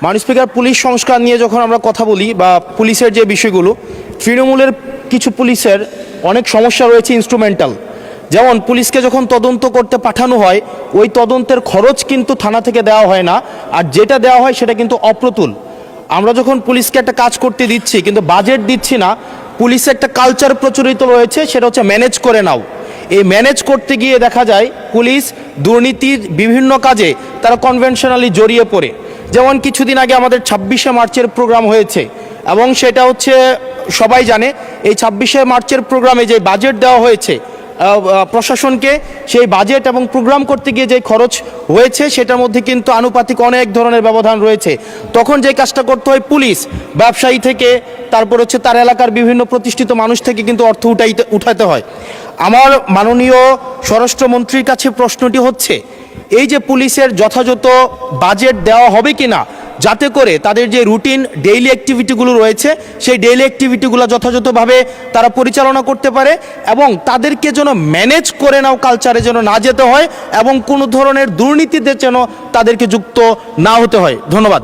মাননীয় speaker, police সংস্কার নিয়ে যখন আমরা কথা বলি বা পুলিশের যে বিষয়গুলো, তৃণমূলের কিছু পুলিশের অনেক সমস্যা রয়েছে ইনস্ট্রুমেন্টাল। যেমন পুলিশকে যখন তদন্ত করতে পাঠানো হয়, ওই তদন্তের খরচ কিন্তু থানা থেকে দেওয়া হয় না, আর যেটা দেওয়া হয় সেটা কিন্তু অপ্রতুল। আমরা যখন পুলিশকে একটা কাজ করতে দিচ্ছি কিন্তু বাজেট দিচ্ছি না, পুলিশে একটা কালচার প্রচলিত রয়েছে, সেটা হচ্ছে ম্যানেজ করে নাও। এই ম্যানেজ করতে গিয়ে দেখা যায় পুলিশ দুর্নীতির বিভিন্ন কাজে তারা কনভেনশনালি জড়িয়ে পড়ে। যেমন কিছুদিন আগে আমাদের 26শে মার্চের প্রোগ্রাম হয়েছে, এবং সেটা হচ্ছে সবাই জানে এই 26শে মার্চের প্রোগ্রামে যে বাজেট দেওয়া হয়েছে প্রশাসনকে, সেই বাজেট এবং প্রোগ্রাম করতে গিয়ে যে খরচ হয়েছে সেটার মধ্যে কিন্তু আনুপাতিক অনেক ধরনের ব্যবধান রয়েছে। তখন যে কাজটা করতে হয়, পুলিশ ব্যবসায়ী থেকে তারপর হচ্ছে তার এলাকার বিভিন্ন প্রতিষ্ঠিত মানুষ থেকে কিন্তু অর্থ উঠাতে হয়। আমার মাননীয় স্বরাষ্ট্রমন্ত্রীর কাছে প্রশ্নটি হচ্ছে, এই যে পুলিশের যথাযথ বাজেট দেওয়া হবে কি না, যাতে করে তাদের যে রুটিন ডেইলি অ্যাক্টিভিটিগুলো রয়েছে সেই ডেইলি অ্যাক্টিভিটিগুলো যথাযথভাবে তারা পরিচালনা করতে পারে, এবং তাদেরকে যেন ম্যানেজ করে নাও কালচারে যেন না যেতে হয়, এবং কোনো ধরনের দুর্নীতিতে যেন তাদেরকে যুক্ত না হতে হয়। ধন্যবাদ।